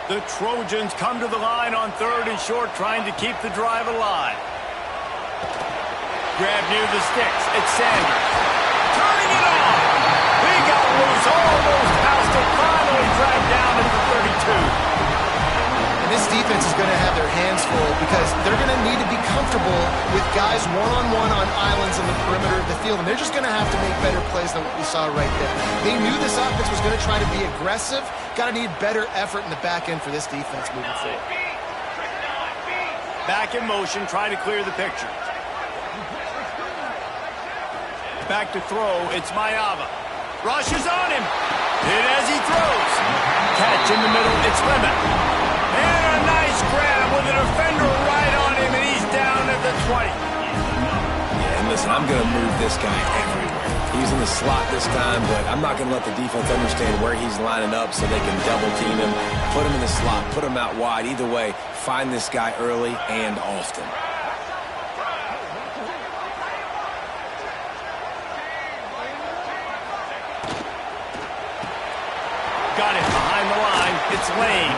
The Trojans come to the line on 3rd and short, trying to keep the drive alive. Grab near the sticks. It's Sanders. Turning it on. He got loose, almost passed it, finally dragged down at the 32. And this defense is going to have their hands full because they're going to need to be comfortable with guys one-on-one on islands in the perimeter of the field, and they're just going to have to make better plays than what we saw right there. They knew this offense was going to try to be aggressive. Got to need better effort in the back end for this defense moving forward. Back in motion, trying to clear the picture. Back to throw, it's Mayava. Rushes on him. Hit as he throws. Catch in the middle, it's Lemon. And a nice grab with a defender right on him, and he's down at the 20. Yeah, and listen, I'm going to move this guy everywhere. He's in the slot this time, but I'm not going to let the defense understand where he's lining up so they can double team him, put him in the slot, put him out wide. Either way, find this guy early and often. Got it behind the line. It's Lane.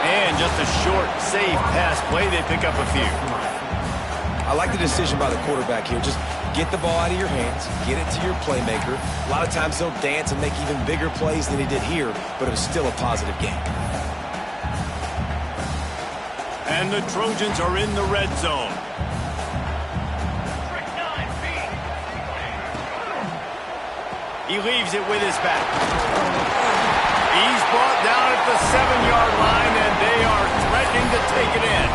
And just a short, safe pass play. They pick up a few. I like the decision by the quarterback here. Just get the ball out of your hands, get it to your playmaker. A lot of times he'll dance and make even bigger plays than he did here, but it was still a positive game. And the Trojans are in the red zone. He leaves it with his back. He's brought down at the 7-yard line, and they are threatening to take it in.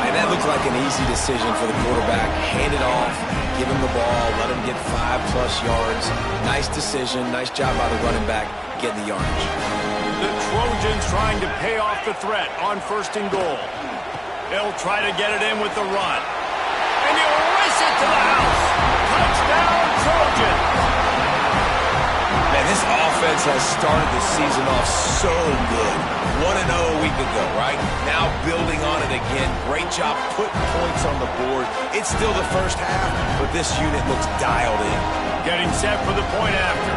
And that looks like an easy decision for the quarterback. Hand it off, give him the ball, let him get 5+ yards. Nice decision, nice job by the running back getting the yardage. The Trojans trying to pay off the threat on 1st and goal. They'll try to get it in with the run. And he'll race it to the house. Touchdown, Trojans. Man, this offense has started the season off so good. 1-0 a week ago, right? Now building on it again. Great job putting points on the board. It's still the first half, but this unit looks dialed in. Getting set for the point after.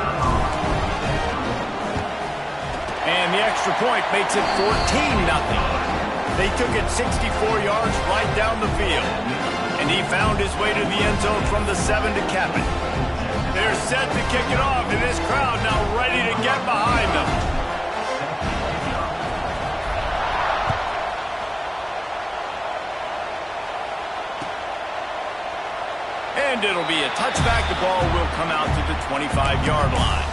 And the extra point makes it 14-0. They took it 64 yards right down the field. And he found his way to the end zone from the 7 to cap it. They're set to kick it off, and this crowd now ready to get behind them. And it'll be a touchback. The ball will come out to the 25-yard line.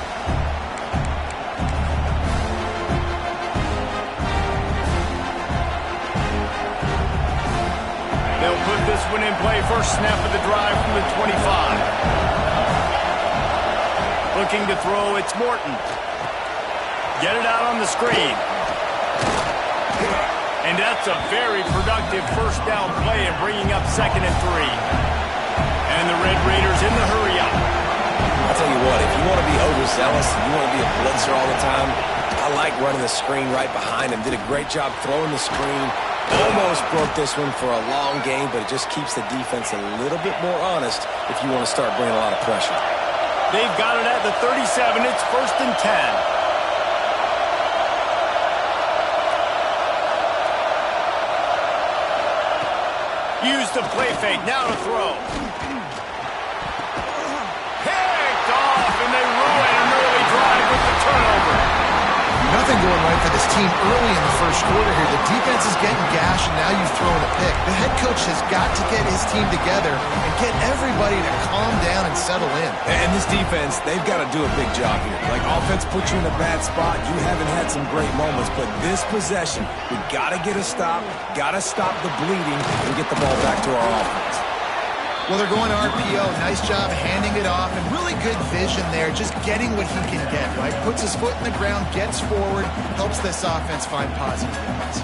They'll put this one in play. First snap of the drive from the 25. Looking to throw, it's Morton. Get it out on the screen. And that's a very productive first down play and bringing up 2nd and 3. And the Red Raiders in the hurry-up. I'll tell you what, if you want to be overzealous and you want to be a blitzer all the time, I like running the screen right behind him. Did a great job throwing the screen. Almost broke this one for a long game, but it just keeps the defense a little bit more honest if you want to start bringing a lot of pressure. They've got it at the 37. It's 1st and 10. Use the play fake. Now to throw. Picked off, and they ruin an early drive with the turnover. Nothing going right for this team early in the first quarter here. The defense is getting gashed, and now you've thrown a pick. The head coach has got to get his team together and get everybody to calm down and settle in. And this defense, they've got to do a big job here. Like, offense puts you in a bad spot. You haven't had some great moments, but this possession, we got to get a stop, got to stop the bleeding, and get the ball back to our offense. Well, they're going to RPO. Nice job handing it off, and really good vision there, just getting what he can get, right? Puts his foot in the ground, gets forward, helps this offense find positive yards.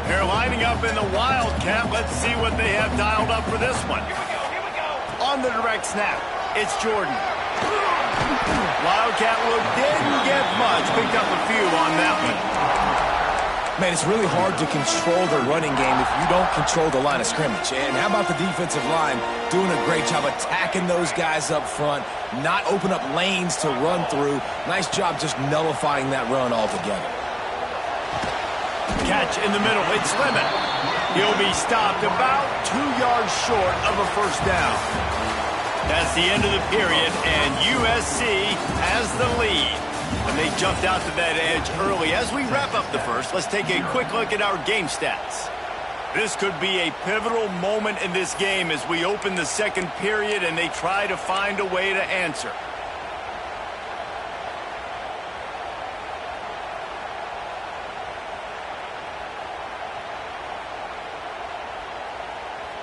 They're lining up in the Wildcat. Let's see what they have dialed up for this one. Here we go. On the direct snap, it's Jordan. Wildcat look didn't get much. Picked up a few on that one. Man, it's really hard to control the running game if you don't control the line of scrimmage. And how about the defensive line doing a great job attacking those guys up front, not open up lanes to run through. Nice job just nullifying that run altogether. Catch in the middle. It's Lemon. He'll be stopped about 2 yards short of a first down. That's the end of the period, and USC has the lead. And they jumped out to that edge early. As we wrap up the first, let's take a quick look at our game stats. This could be a pivotal moment in this game as we open the second period and they try to find a way to answer.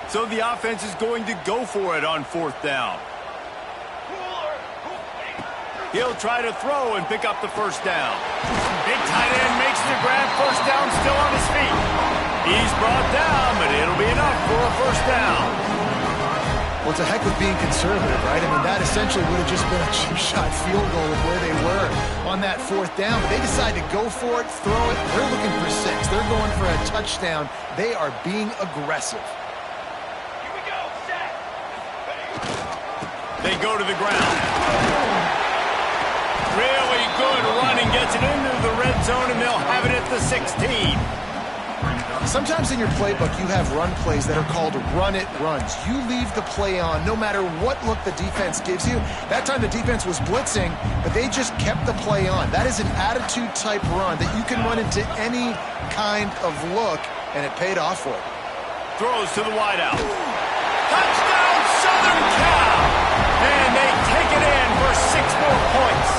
So the offense is going to go for it on fourth down. He'll try to throw and pick up the first down. Big tight end makes the grab. First down, still on his feet. He's brought down, but it'll be enough for a first down. Well, it's a heck of being conservative, right? I mean, that essentially would have just been a cheap-shot field goal of where they were on that fourth down. But they decide to go for it, throw it. They're looking for 6. They're going for a touchdown. They are being aggressive. Here we go, set. They go to the ground. Really good running, gets it into the red zone, and they'll have it at the 16. Sometimes in your playbook, you have run plays that are called run-it runs. You leave the play on no matter what look the defense gives you. That time the defense was blitzing, but they just kept the play on. That is an attitude-type run that you can run into any kind of look, and it paid off for it. Throws to the wideout. Touchdown, Southern Cal! And they take it in for 6 more points.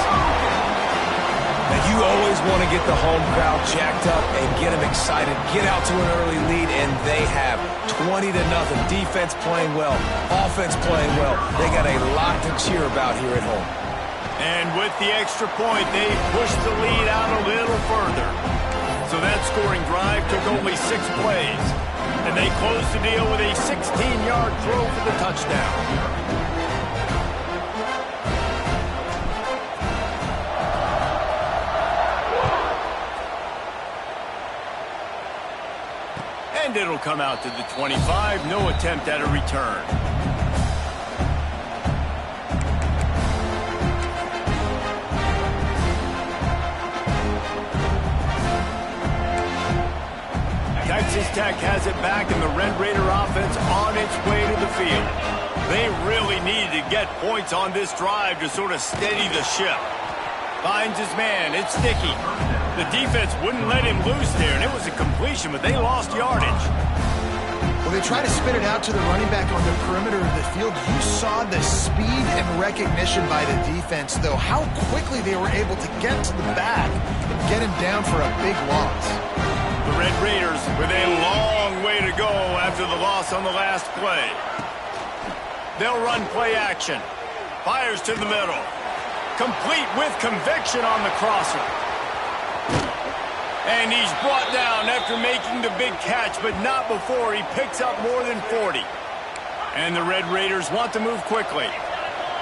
Now, you always want to get the home crowd jacked up and get them excited. Get out to an early lead, and they have 20-0. Defense playing well, offense playing well. They got a lot to cheer about here at home. And with the extra point, they pushed the lead out a little further. So that scoring drive took only 6 plays. And they closed the deal with a 16-yard throw for the touchdown. And it'll come out to the 25. No attempt at a return. Texas Tech has it back, and the Red Raider offense on its way to the field. They really needed to get points on this drive to sort of steady the ship. Finds his man. It's Sticky. The defense wouldn't let him loose there, and it was a completion, but they lost yardage. Well, they try to spit it out to the running back on the perimeter of the field. You saw the speed and recognition by the defense, though, how quickly they were able to get to the back and get him down for a big loss. The Red Raiders with a long way to go after the loss on the last play. They'll run play action. Fires to the middle. Complete with conviction on the crosser. And he's brought down after making the big catch, but not before he picks up more than 40. And the Red Raiders want to move quickly.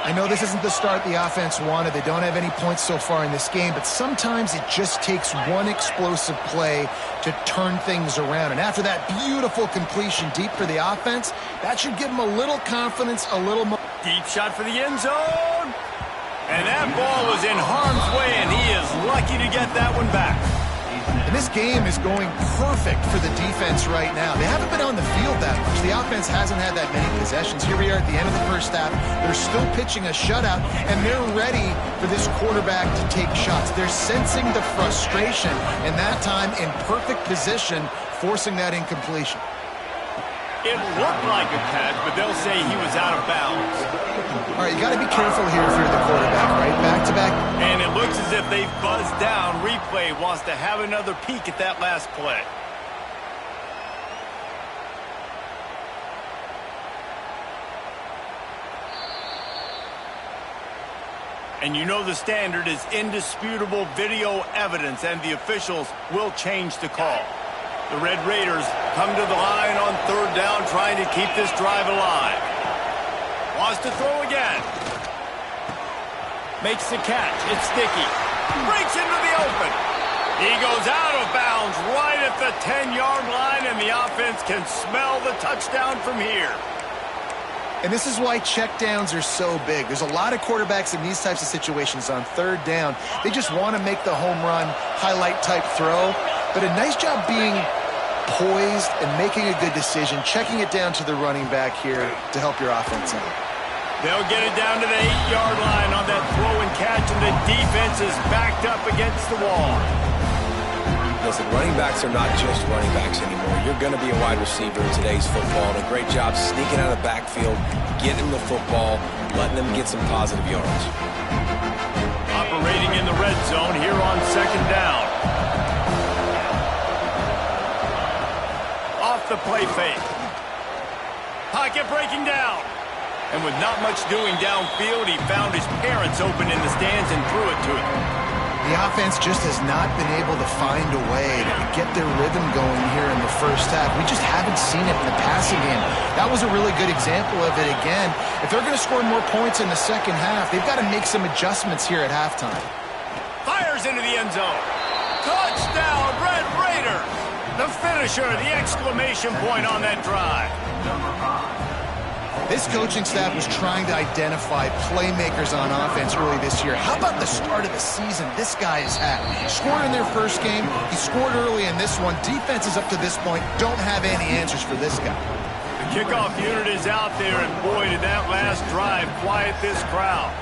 I know this isn't the start the offense wanted. They don't have any points so far in this game, but sometimes it just takes one explosive play to turn things around. And after that beautiful completion deep for the offense, that should give them a little confidence, a little more. Deep shot for the end zone. And that ball was in harm's way, and he is lucky to get that one back. And this game is going perfect for the defense right now. They haven't been on the field that much. The offense hasn't had that many possessions. Here we are at the end of the first half. They're still pitching a shutout, and they're ready for this quarterback to take shots. They're sensing the frustration, and that time in perfect position, forcing that incompletion. It looked like a catch, but they'll say he was out of bounds. All right, you got to be careful here if you're the quarterback, right? Back-to-back. And it looks as if they've buzzed down. Replay wants to have another peek at that last play. And you know the standard is indisputable video evidence, and the officials will change the call. The Red Raiders come to the line on third down, trying to keep this drive alive. Wants to throw again. Makes the catch. It's Sticky. Breaks into the open. He goes out of bounds right at the 10-yard line, and the offense can smell the touchdown from here. And this is why checkdowns are so big. There's a lot of quarterbacks in these types of situations on third down. They just want to make the home run highlight-type throw. But a nice job being poised and making a good decision, checking it down to the running back here to help your offense out. They'll get it down to the 8-yard line on that throw and catch, and the defense is backed up against the wall. Listen, running backs are not just running backs anymore. You're going to be a wide receiver in today's football. And a great job sneaking out of the backfield, getting the football, letting them get some positive yards. Operating in the red zone here on second down. Off the play fake. Pocket breaking down. And with not much doing downfield, he found his parents open in the stands and threw it to him. The offense just has not been able to find a way to get their rhythm going here in the first half. We just haven't seen it in the passing game. That was a really good example of it again. If they're going to score more points in the second half, they've got to make some adjustments here at halftime. Fires into the end zone. Touchdown, Red Raiders! The finisher, the exclamation point on that drive. This coaching staff was trying to identify playmakers on offense early this year. How about the start of the season this guy has had? Scored in their first game. He scored early in this one. Defenses up to this point don't have any answers for this guy. The kickoff unit is out there, and boy, did that last drive quiet this crowd.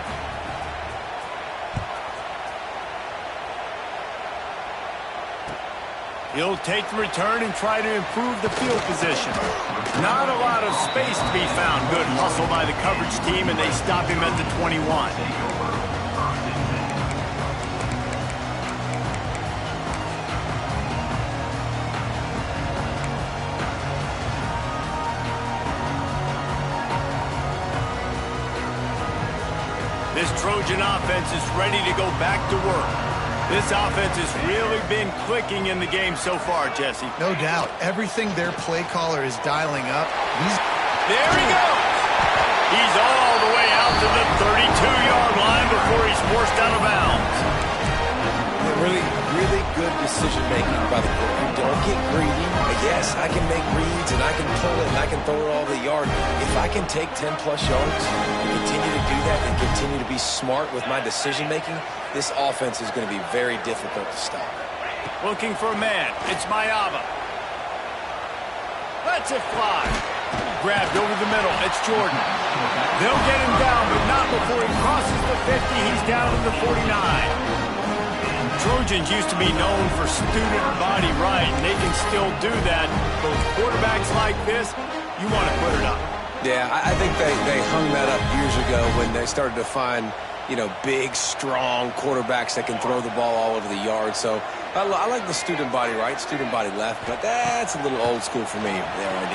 He'll take the return and try to improve the field position. Not a lot of space to be found. Good hustle by the coverage team, and they stop him at the 21. This Trojan offense is ready to go back to work. This offense has really been clicking in the game so far, Jesse. No doubt. Everything their play caller is dialing up. There he goes. He's all the way out to the 32-yard line before he's forced out of bounds. Really good decision-making by the quarterback. Don't get greedy. Yes, I can make reads, and I can pull it, and I can throw it all the yard. If I can take 10-plus yards and continue to do that and continue to be smart with my decision-making, this offense is going to be very difficult to stop. Looking for a man. It's Mayava. Lets it fly. Grabbed over the middle. It's Jordan. They'll get him down, but not before he crosses the 50. He's down to the 49. Trojans used to be known for student body right, and they can still do that. Those quarterbacks like this, you want to put it up. Yeah, I think they hung that up years ago when they started to find, big, strong quarterbacks that can throw the ball all over the yard. So I like the student body right, student body left, but that's a little old school for me, the RD.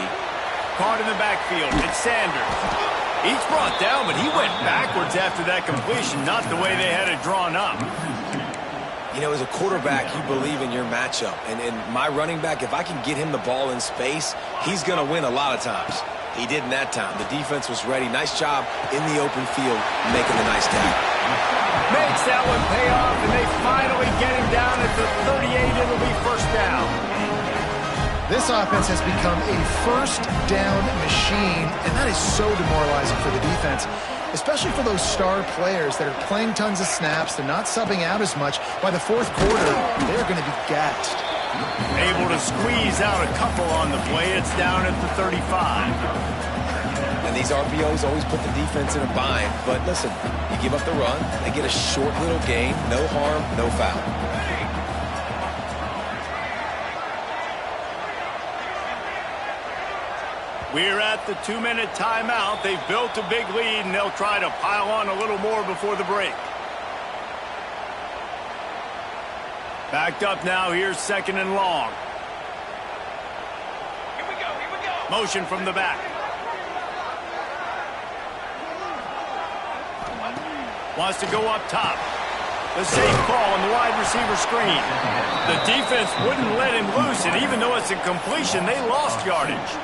Caught in the backfield. It's Sanders. He's brought down, but he went backwards after that completion, not the way they had it drawn up. As a quarterback, you believe in your matchup. And my running back, if I can get him the ball in space, he's going to win a lot of times. He did in that time. The defense was ready. Nice job in the open field making the nice tackle. Makes that one pay off, and they finally get him down at the 38. It'll be first down. This offense has become a first down machine, and that is so demoralizing for the defense, especially for those star players that are playing tons of snaps. They're not subbing out as much. By the fourth quarter, they're going to be gassed. Able to squeeze out a couple on the play. It's down at the 35. And these RPOs always put the defense in a bind. But listen, you give up the run, they get a short little gain, no harm, no foul. We're at the 2-minute timeout. They've built a big lead, and they'll try to pile on a little more before the break. Backed up now. Here's second and long. Here we go. Motion from the back. Wants to go up top. The safe call on the wide receiver screen. The defense wouldn't let him loose, and even though it's a completion, they lost yardage.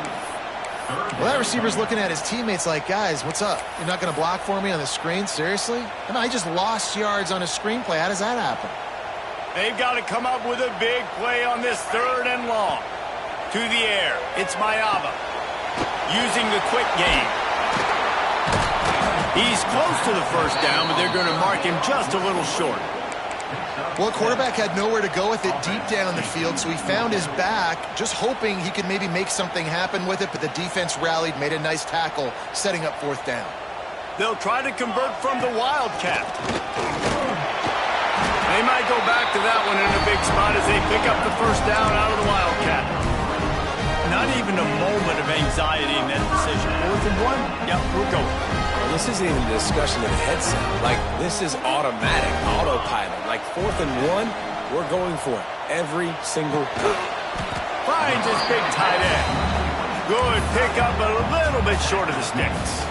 Well, that receiver's looking at his teammates like, guys, what's up? You're not going to block for me on the screen? Seriously? I just lost yards on a screenplay. How does that happen? They've got to come up with a big play on this 3rd and long. To the air, it's Mayava. Using the quick game. He's close to the first down, but they're going to mark him just a little short. Well, quarterback had nowhere to go with it deep down the field, so he found his back, just hoping he could maybe make something happen with it, but the defense rallied, made a nice tackle, setting up 4th down. They'll try to convert from the Wildcat. They might go back to that one in a big spot as they pick up the first down out of the Wildcat. Not even a moment of anxiety in that decision. 4th and 1? Yep, we're going. Well, this isn't even a discussion of the headset. Like, this is automatic, autopilot. Like, 4th and 1, we're going for it every single time. Finds his big tight end. Good pickup, but a little bit short of the sticks.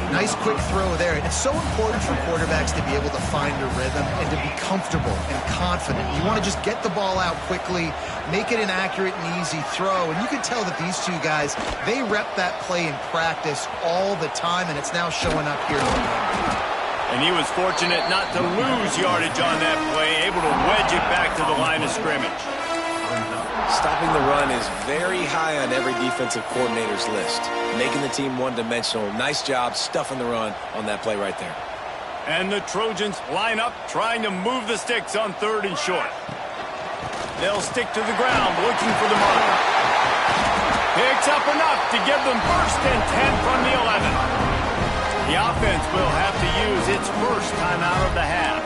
Nice quick throw there. It's so important for quarterbacks to be able to find a rhythm and to be comfortable and confident. You want to just get the ball out quickly, make it an accurate and easy throw. And you can tell that these two guys, they rep that play in practice all the time, and it's now showing up here in the game. And he was fortunate not to lose yardage on that play, able to wedge it back to the line of scrimmage. Stopping the run is very high on every defensive coordinator's list. Making the team one-dimensional. Nice job stuffing the run on that play right there. And the Trojans line up, trying to move the sticks on 3rd and short. They'll stick to the ground, looking for the mark. Picks up enough to give them 1st and 10 from the 11. The offense will have to use its first time out of the half.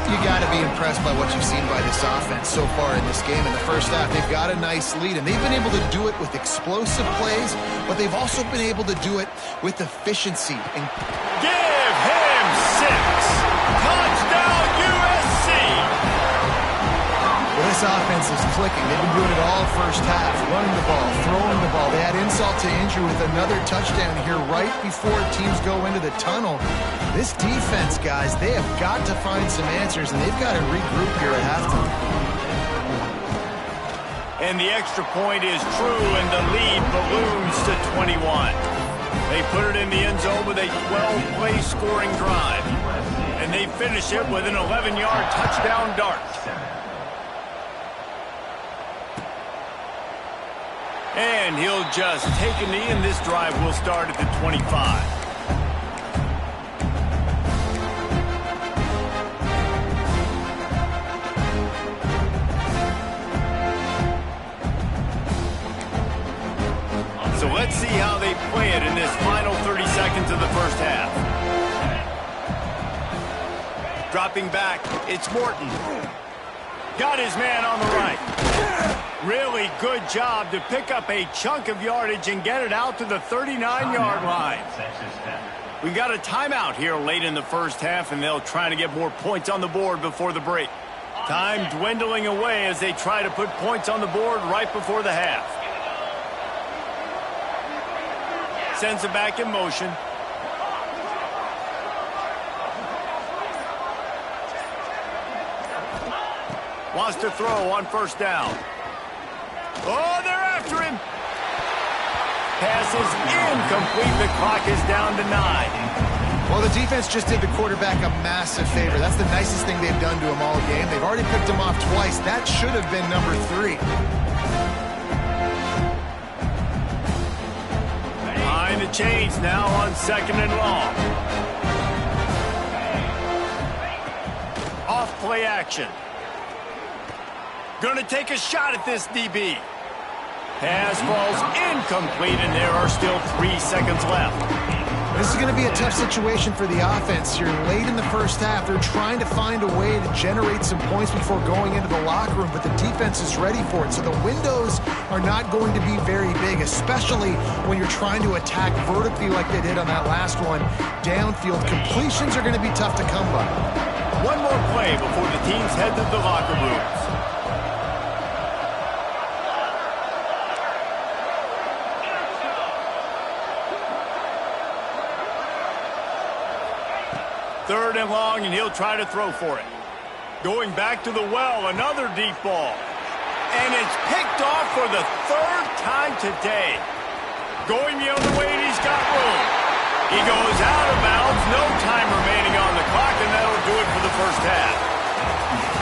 You got to be impressed by what you've seen by this offense so far in this game. In the first half, they've got a nice lead, and they've been able to do it with explosive plays, but they've also been able to do it with efficiency. And give him 6. Touchdown, USC! Well, this offense is clicking. They've been doing it all first half, running the ball, throwing the ball. They had insult to injury with another touchdown here right before teams go into the tunnel. This defense, guys, they have got to find some answers, and they've got to regroup here at halftime. And the extra point is true, and the lead balloons to 21. They put it in the end zone with a 12-play scoring drive. And they finish it with an 11-yard touchdown dart. And he'll just take a knee, and this drive will start at the 25. So let's see how they play it in this final 30 seconds of the first half. Dropping back, it's Morton. Got his man on the right. Really good job to pick up a chunk of yardage and get it out to the 39-yard line. We got a timeout here late in the first half, and they'll try to get more points on the board before the break. Time dwindling away as they try to put points on the board right before the half. Sends it back in motion. Wants to throw on first down. Oh, they're after him. Pass is incomplete. The clock is down to 9. Well, the defense just did the quarterback a massive favor. That's the nicest thing they've done to him all game. They've already picked him off twice. That should have been number 3. Behind the chains now on 2nd and long. Off play action. Gonna take a shot at this DB. Pass falls incomplete, and there are still 3 seconds left. This is going to be a tough situation for the offense here. Late in the first half, they're trying to find a way to generate some points before going into the locker room, but the defense is ready for it. So the windows are not going to be very big, especially when you're trying to attack vertically like they did on that last one. Downfield completions are going to be tough to come by. One more play before the teams head to the locker rooms. Third and long, and he'll try to throw for it. Going back to the well, another deep ball. And it's picked off for the 3rd time today. Going the other way, and he's got room. He goes out of bounds, no time remaining on the clock, and that'll do it for the first half.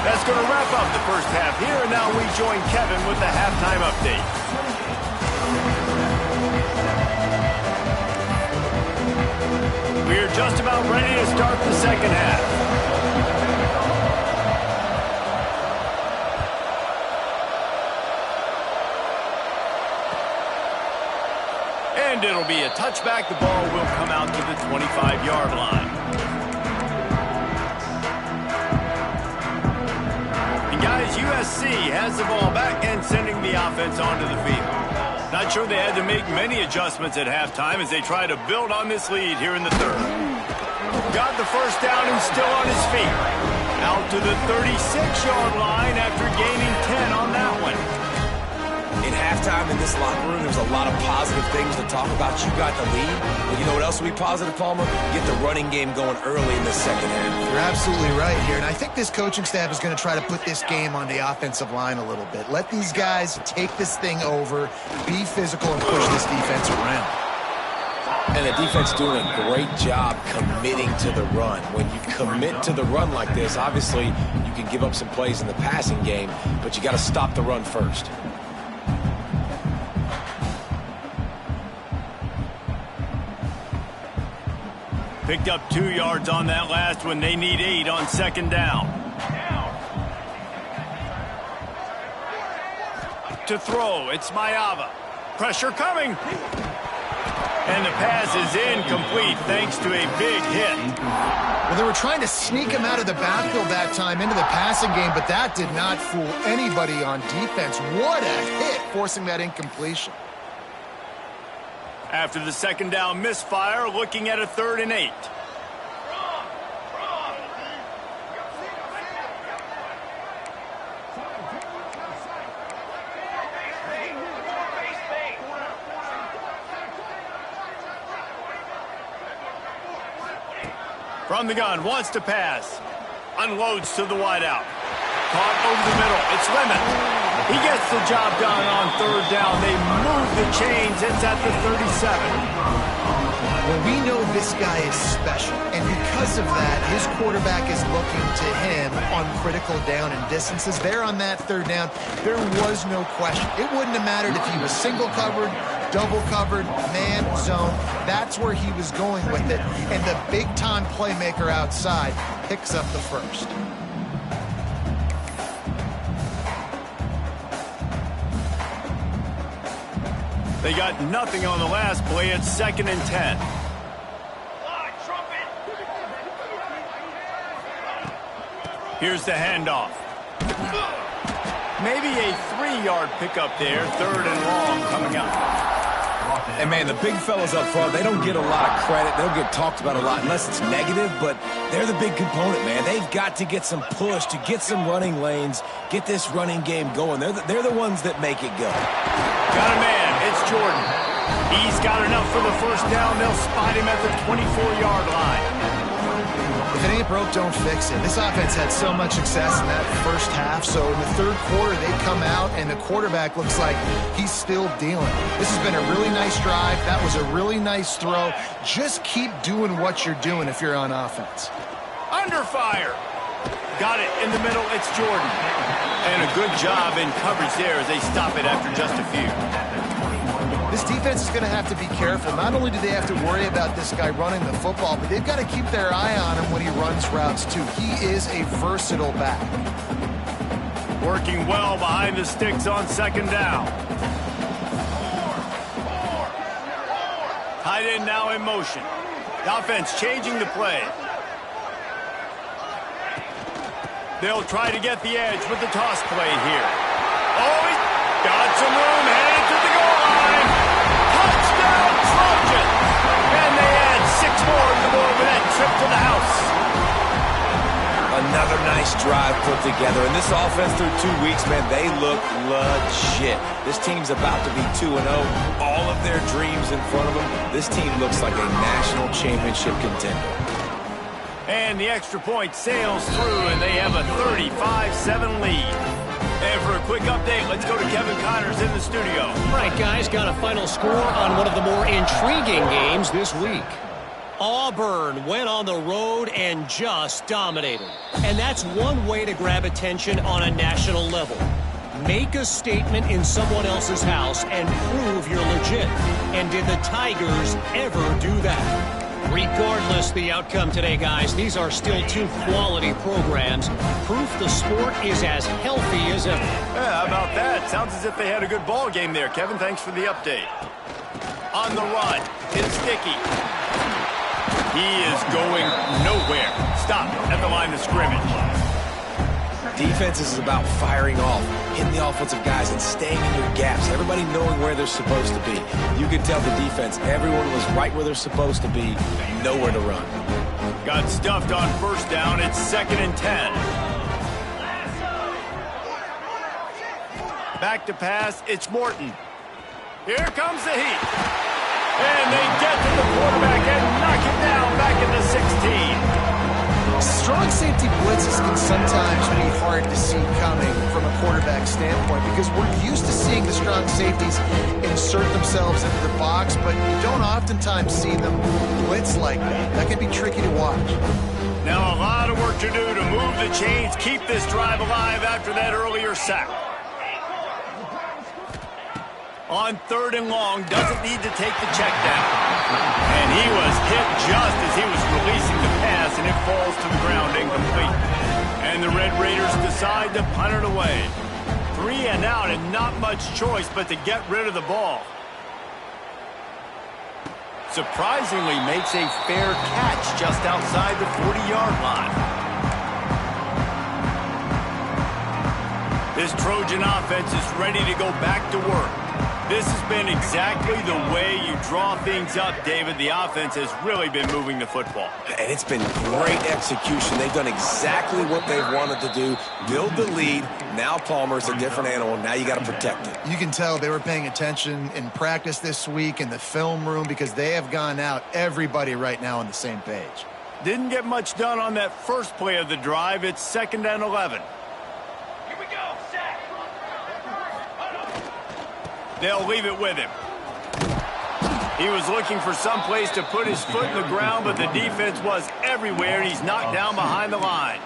That's going to wrap up the first half here, and now we join Kevin with the halftime update. We're just about ready to start the second half. And it'll be a touchback. The ball will come out to the 25-yard line. And guys, USC has the ball back and sending the offense onto the field. Not sure they had to make many adjustments at halftime as they try to build on this lead here in the third. Got the first down and still on his feet. Out to the 36-yard line after gaining 10 on that one. In halftime in this locker room, there's a lot of positive things to talk about. You got the lead. But you know what else will be positive, Palmer? Get the running game going early in the second half. You're absolutely right here. And I think this coaching staff is going to try to put this game on the offensive line a little bit. Let these guys take this thing over, be physical, and push this defense around. And the defense doing a great job committing to the run. When you commit to the run like this, obviously you can give up some plays in the passing game, but you got to stop the run first. Picked up 2 yards on that last one. They need 8 on second down. To throw, it's Mayava. Pressure coming. And the pass is incomplete thanks to a big hit. Well, they were trying to sneak him out of the backfield that time into the passing game, but that did not fool anybody on defense. What a hit, forcing that incompletion. After the second down misfire, looking at a 3rd and 8. From the gun, wants to pass. Unloads to the wideout. Caught over the middle. It's Lemon. He gets the job done on 3rd down. They move the chains. It's at the 37. Well, we know this guy is special, and because of that, his quarterback is looking to him on critical down and distances. There on that 3rd down, there was no question. It wouldn't have mattered if he was single covered, double covered, man, zone. That's where he was going with it, and the big-time playmaker outside picks up the first. They got nothing on the last play. It's 2nd and 10. Here's the handoff. Maybe a 3-yard pickup there. 3rd and long coming up. And, man, the big fellas up front, they don't get a lot of credit. They'll get talked about a lot unless it's negative, but they're the big component, man. They've got to get some push to get some running lanes, get this running game going. They're the ones that make it go. Got a man. It's Jordan. He's got enough for the first down. They'll spot him at the 24-yard line. If it ain't broke, don't fix it. This offense had so much success in that first half, so in the 3rd quarter, they come out, and the quarterback looks like he's still dealing. This has been a really nice drive. That was a really nice throw. Just keep doing what you're doing if you're on offense. Under fire. Got it in the middle. It's Jordan. And a good job in coverage there as they stop it after just a few. This defense is going to have to be careful. Not only do they have to worry about this guy running the football, but they've got to keep their eye on him when he runs routes, too. He is a versatile back. Working well behind the sticks on second down. Tight end now in motion. The offense changing the play. They'll try to get the edge with the toss play here. Oh, he's got some room, headed to the goal line. Touchdown, Trojan! And they add 6 more to the board with that trip to the house. Another nice drive put together. And this offense through 2 weeks, man, they look legit. This team's about to be 2-0. All of their dreams in front of them. This team looks like a national championship contender. And the extra point sails through, and they have a 35-7 lead. And for a quick update, let's go to Kevin Connors in the studio. All right, guys, got a final score on one of the more intriguing games this week. Auburn went on the road and just dominated. And that's one way to grab attention on a national level. Make a statement in someone else's house and prove you're legit. And did the Tigers ever do that? Regardless the outcome today, guys, these are still two quality programs. Proof the sport is as healthy as ever. Yeah, how about that? Sounds as if they had a good ball game there. Kevin, thanks for the update. On the run, it's Sticky. He is going nowhere. Stop at the line of scrimmage. Defense is about firing off, hitting the offensive guys, and staying in your gaps. Everybody knowing where they're supposed to be. You can tell the defense, everyone was right where they're supposed to be, nowhere to run. Got stuffed on first down. It's 2nd and 10. Back to pass. It's Morton. Here comes the heat. And they get to the quarterback and knock it down back at the 16. Strong safety blitzes can sometimes be hard to see coming from a quarterback standpoint because we're used to seeing the strong safeties insert themselves into the box, but you don't oftentimes see them blitz like that. That can be tricky to watch. Now a lot of work to do to move the chains, keep this drive alive after that earlier sack. On 3rd and long, doesn't need to take the check down. And he was hit just as he was releasing the pass, and it falls to the ground incomplete. And the Red Raiders decide to punt it away. 3 and out, and not much choice but to get rid of the ball. Surprisingly makes a fair catch just outside the 40-yard line. This Trojan offense is ready to go back to work. This has been exactly the way you draw things up, David. The offense has really been moving the football. And it's been great execution. They've done exactly what they've wanted to do. Build the lead. Now Palmer's a different animal. Now you got to protect it. You can tell they were paying attention in practice this week in the film room because they have gone out, everybody right now on the same page. Didn't get much done on that first play of the drive. It's 2nd and 11. They'll leave it with him. He was looking for some place to put his foot in the ground, but the defense was everywhere, and he's knocked down behind the line.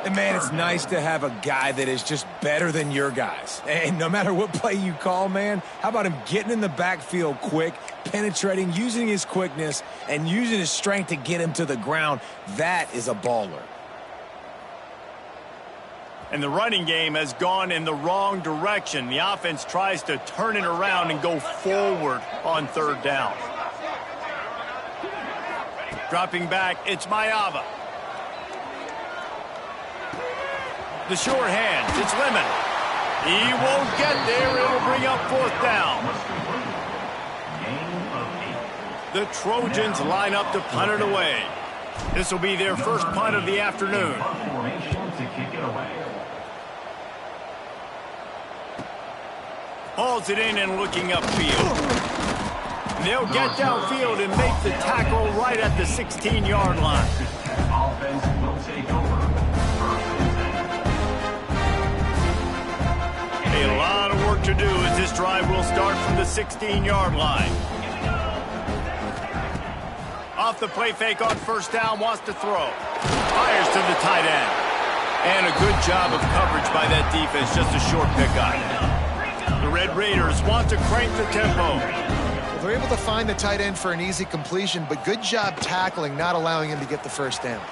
And, man, it's nice to have a guy that is just better than your guys. And no matter what play you call, man, how about him getting in the backfield quick, penetrating, using his quickness, and using his strength to get him to the ground? That is a baller. And the running game has gone in the wrong direction. The offense tries to turn it around and go forward on 3rd down. Dropping back, it's Mayava. The short hands, it's Lemon. He won't get there. It'll bring up 4th down. The Trojans line up to punt it away. This will be their first punt of the afternoon. Hauls it in and looking upfield. They'll get downfield and make the tackle right at the 16-yard line. Offense will take over. A lot of work to do as this drive will start from the 16-yard line. Off the play fake on 1st down, wants to throw. Fires to the tight end. And a good job of coverage by that defense, just a short pickup. The Red Raiders want to crank the tempo. Well, they're able to find the tight end for an easy completion, but good job tackling, not allowing him to get the 1st down.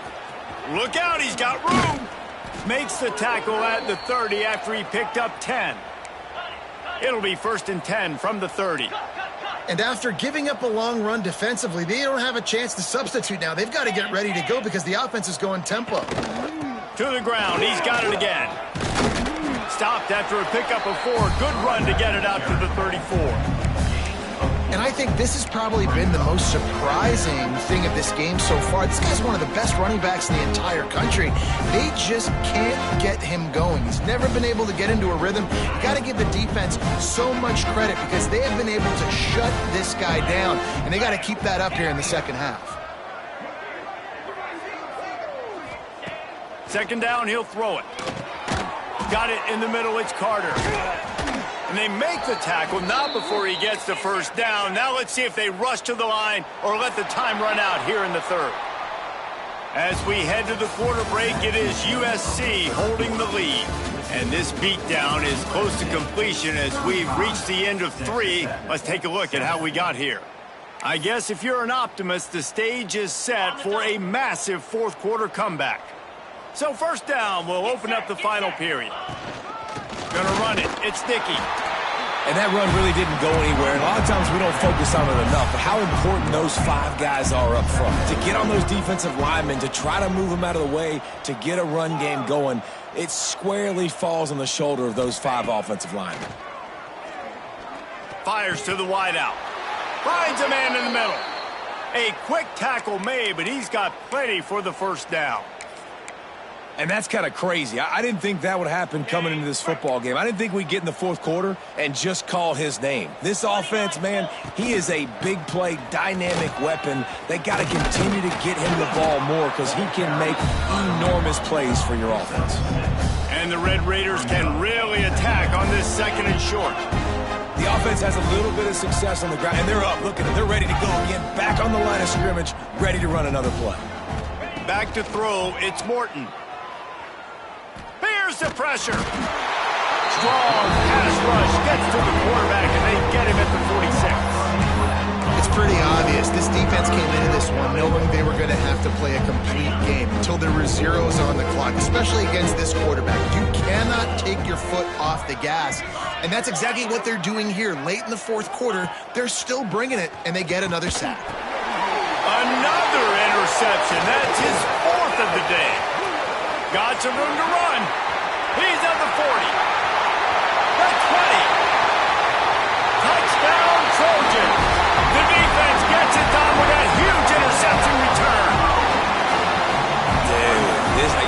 Look out, he's got room. Makes the tackle at the 30 after he picked up 10. It'll be 1st and 10 from the 30. And after giving up a long run defensively, they don't have a chance to substitute now. They've got to get ready to go because the offense is going tempo. To the ground, he's got it again. Stopped after a pickup of 4. Good run to get it out to the 34. And I think this has probably been the most surprising thing of this game so far. This guy's one of the best running backs in the entire country. They just can't get him going. He's never been able to get into a rhythm. You got to give the defense so much credit because they have been able to shut this guy down, and they got to keep that up here in the 2nd half. 2nd down, he'll throw it. Got it in the middle, it's Carter. And they make the tackle, not before he gets the first down. Now let's see if they rush to the line or let the time run out here in the third. As we head to the quarter break, it is USC holding the lead. And this beatdown is close to completion as we've reached the end of 3. Let's take a look at how we got here. I guess if you're an optimist, the stage is set for a massive fourth quarter comeback. So first down, we'll open up the final period. Gonna run it. It's Dickey. And that run really didn't go anywhere. And a lot of times we don't focus on it enough. But how important those 5 guys are up front. To get on those defensive linemen, to try to move them out of the way, to get a run game going, it squarely falls on the shoulder of those 5 offensive linemen. Fires to the wideout. Finds a man in the middle. A quick tackle made, but he's got plenty for the first down. And that's kind of crazy. I didn't think that would happen coming into this football game. I didn't think we'd get in the fourth quarter and just call his name. This offense, man, he is a big play, dynamic weapon. They got to continue to get him the ball more because he can make enormous plays for your offense. And the Red Raiders can really attack on this second and short. The offense has a little bit of success on the ground, and they're up. Look at them. They're ready to go again. Back on the line of scrimmage, ready to run another play. Back to throw. It's Morton. Here's the pressure. Strong pass rush gets to the quarterback, and they get him at the 46. It's pretty obvious. This defense came into this one knowing they were going to have to play a complete game until there were zeros on the clock, especially against this quarterback. You cannot take your foot off the gas, and that's exactly what they're doing here. Late in the fourth quarter, they're still bringing it, and they get another sack. Another interception. That's his 4th of the day. Got some room to run. He's at the 40. The 20. Touchdown, Trojans. The defense gets it done with that huge interception return. Dude,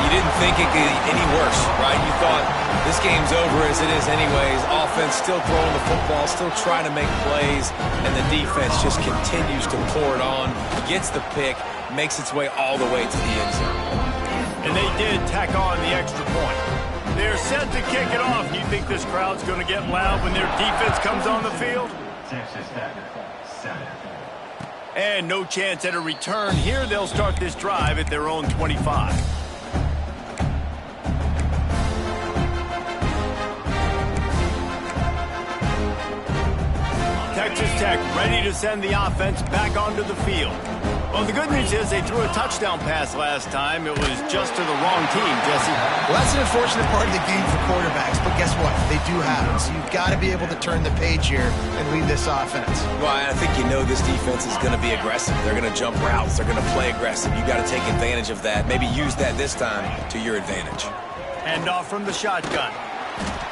you didn't think it could get any worse, right? You thought this game's over as it is anyways. Offense still throwing the football, still trying to make plays, and the defense just continues to pour it on, gets the pick, makes its way all the way to the end zone. And they did tack on the extra point. They're set to kick it off. Do you think this crowd's going to get loud when their defense comes on the field? Texas Tech, 7. And no chance at a return here. They'll start this drive at their own 25. Texas Tech ready to send the offense back onto the field. Well, the good news is they threw a touchdown pass last time. It was just to the wrong team, Jesse. Well, that's an unfortunate part of the game for quarterbacks, but guess what? They do happen. So you've got to be able to turn the page here and lead this offense. Well, I think you know this defense is going to be aggressive. They're going to jump routes. They're going to play aggressive. You got to take advantage of that. Maybe use that this time to your advantage. Hand off from the shotgun.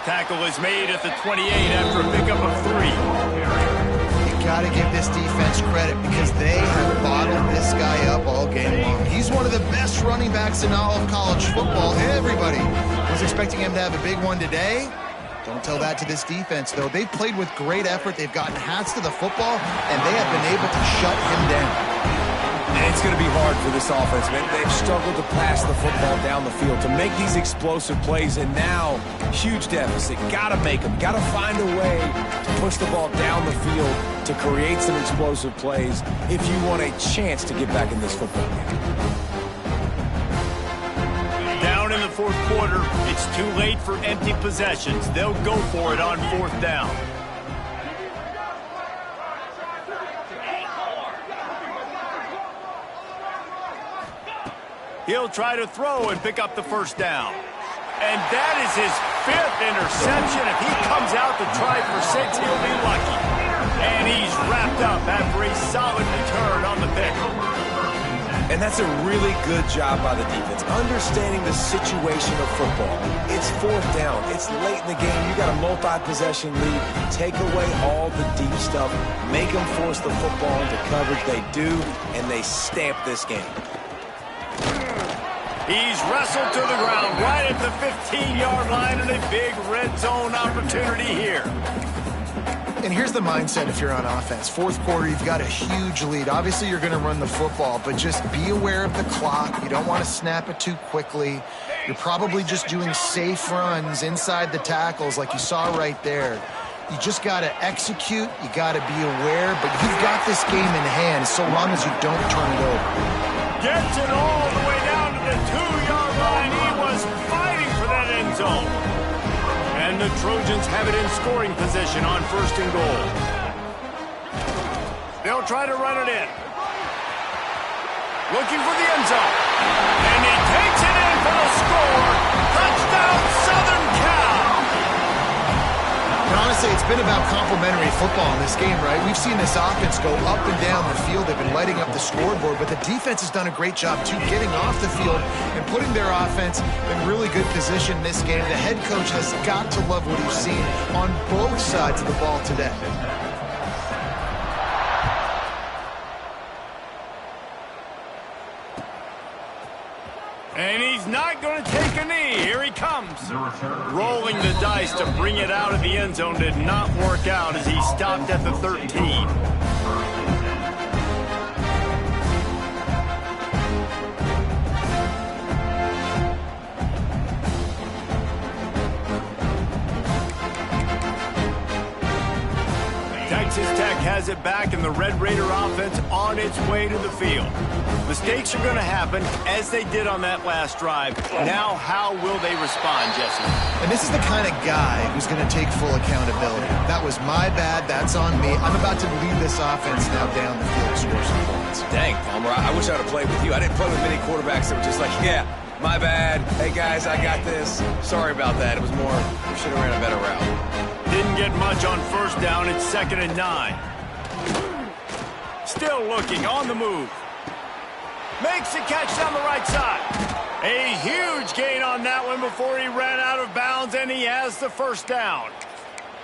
Tackle is made at the 28 after a pickup of 3. Got to give this defense credit because they have bottled this guy up all game long. He's one of the best running backs in all of college football. Everybody was expecting him to have a big one today. Don't tell that to this defense, though. They've played with great effort. They've gotten hats to the football, and they have been able to shut him down. And it's going to be hard for this offense, man. They've struggled to pass the football down the field, to make these explosive plays, and now, huge deficit. Got to make them. Got to find a way to push the ball down the field to create some explosive plays if you want a chance to get back in this football game. Down in the fourth quarter, it's too late for empty possessions. They'll go for it on 4th down. He'll try to throw and pick up the first down. And that is his 5th interception. If he comes out to try for 6, he'll be lucky. And he's wrapped up after a solid return on the pick. And that's a really good job by the defense, understanding the situation of football. It's 4th down. It's late in the game. You got a multi-possession lead. Take away all the deep stuff. Make them force the football into coverage. They do, and they stamp this game. He's wrestled to the ground right at the 15-yard line, and a big red zone opportunity here. And here's the mindset if you're on offense. Fourth quarter, you've got a huge lead. Obviously, you're going to run the football, but just be aware of the clock. You don't want to snap it too quickly. You're probably just doing safe runs inside the tackles like you saw right there. You just got to execute. You got to be aware. But you've got this game in hand so long as you don't turn it over. Gets it all the way down to the 2-yard line. He was fighting for that end zone. And the Trojans have it in scoring position on 1st and goal. They'll try to run it in. Looking for the end zone. And he takes it in for the score. Touchdown, Southern Cal. And honestly, it's been about complementary football in this game, right? We've seen this offense go up and down the field. They've been lighting up the scoreboard, but the defense has done a great job, too, getting off the field and putting their offense in really good position in this game. The head coach has got to love what he's seen on both sides of the ball today. And he's not going to take a knee. Here he comes. Rolling the dice to bring it out of the end zone did not work out as he stopped at the 13. Texas Tech has it back, and the Red Raider offense on its way to the field. Mistakes are going to happen, as they did on that last drive. Now, how will they respond, Jesse? And this is the kind of guy who's going to take full accountability. That was my bad. That's on me. I'm about to lead this offense now down the field to score some points. Dang, Palmer, I wish I would have played with you. I didn't play with many quarterbacks that were just like, yeah, my bad. Hey, guys, I got this. Sorry about that. It was more, we should have ran a better route. Didn't get much on 1st down. It's 2nd and 9. Still looking, on the move. Makes a catch down the right side. A huge gain on that one before he ran out of bounds, and he has the 1st down.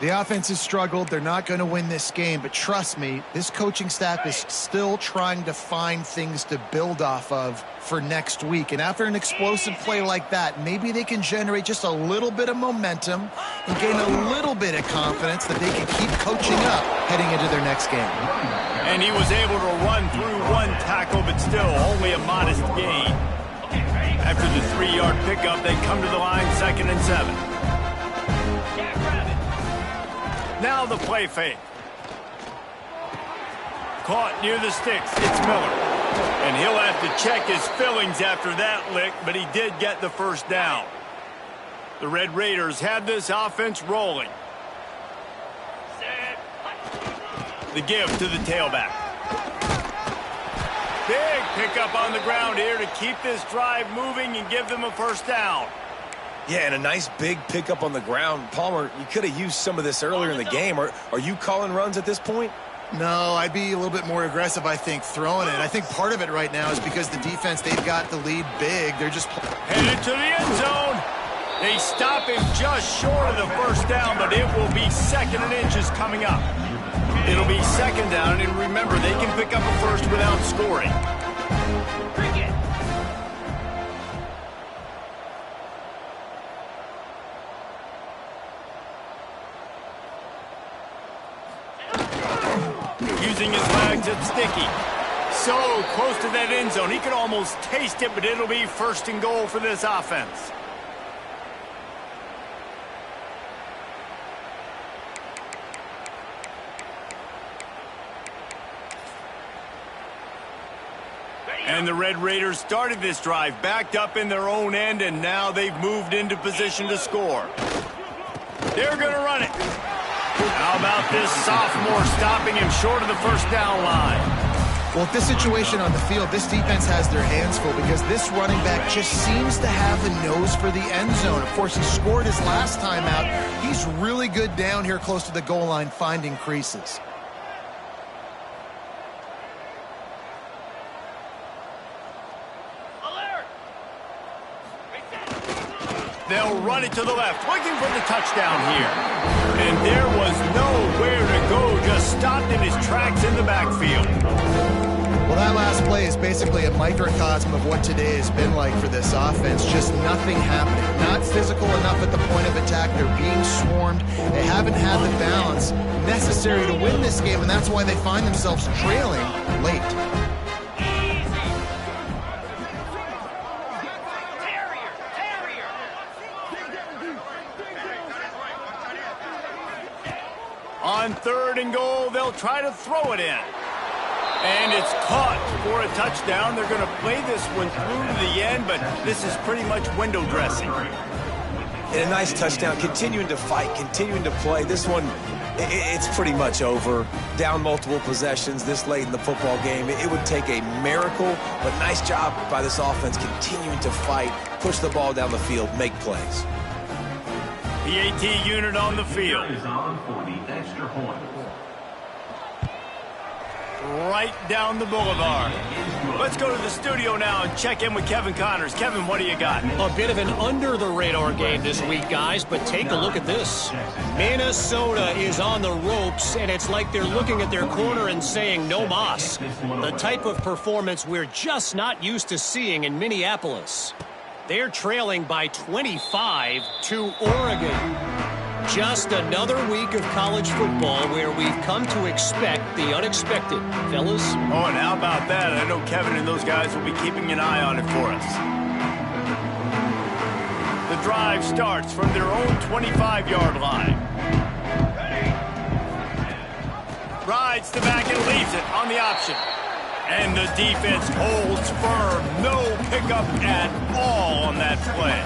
The offense has struggled. They're not going to win this game, but trust me, this coaching staff is still trying to find things to build off of for next week. And after an explosive play like that, maybe they can generate just a little bit of momentum and gain a little bit of confidence that they can keep coaching up heading into their next game. And he was able to run through one tackle, but still only a modest gain. After the 3-yard pickup, they come to the line 2nd and 7. Now the play fake. Caught near the sticks. It's Miller. And he'll have to check his fillings after that lick, but he did get the 1st down. The Red Raiders have this offense rolling. The give to the tailback. Big pickup on the ground here to keep this drive moving and give them a 1st down. Yeah, and a nice big pickup on the ground. Palmer, you could have used some of this earlier in the game. Are you calling runs at this point? No, I'd be a little bit more aggressive, I think, throwing it. I think part of it right now is because the defense, they've got the lead big. They're just headed to the end zone. They stop him just short of the 1st down, but it will be 2nd and inches coming up. It'll be 2nd down, and remember, they can pick up a 1st without scoring. Using his legs, it's Sticky. So close to that end zone. He could almost taste it, but it'll be 1st and goal for this offense. And the Red Raiders started this drive, backed up in their own end, and now they've moved into position to score. They're going to run it. How about this sophomore stopping him short of the 1st down line? Well, with this situation on the field, this defense has their hands full because this running back just seems to have the nose for the end zone. Of course, he scored his last time out. He's really good down here close to the goal line finding creases. They'll run it to the left, looking for the touchdown here. And there was nowhere to go, just stopped in his tracks in the backfield. Well, that last play is basically a microcosm of what today has been like for this offense. Just nothing happening. Not physical enough at the point of attack. They're being swarmed. They haven't had the balance necessary to win this game, and that's why they find themselves trailing late. On 3rd and goal, they'll try to throw it in. And it's caught for a touchdown. They're going to play this one through to the end, but this is pretty much window dressing. And a nice touchdown, continuing to fight, continuing to play. This one, it's pretty much over. Down multiple possessions this late in the football game. It would take a miracle, but nice job by this offense continuing to fight, push the ball down the field, make plays. The AT unit on the field. Is on for the extra point. Right down the boulevard. Let's go to the studio now and check in with Kevin Connors. Kevin, what do you got? A bit of an under-the-radar game this week, guys, but take a look at this. Minnesota is on the ropes, and it's like they're looking at their corner and saying, no mas. The type of performance we're just not used to seeing in Minneapolis. They're trailing by 25 to Oregon. Just another week of college football where we've come to expect the unexpected, fellas. Oh, and how about that? I know Kevin and those guys will be keeping an eye on it for us. The drive starts from their own 25-yard line. Rides the back and leaves it on the option. And the defense holds firm. No pickup at all on that play.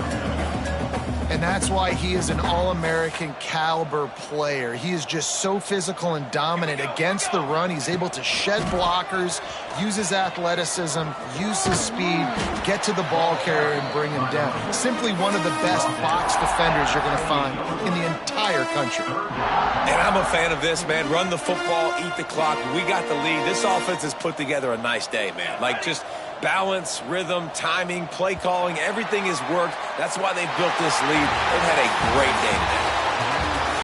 And that's why he is an All-American caliber player. He is just so physical and dominant against the run. He's able to shed blockers, use his athleticism, use his speed, get to the ball carrier and bring him down. Simply one of the best box defenders you're going to find in the entire country. And I'm a fan of this, man. Run the football, eat the clock. We got the lead. This offense has put together a nice day, man. Like, just balance, rhythm, timing, play calling, everything has worked. That's why they built this lead. They've had a great day today.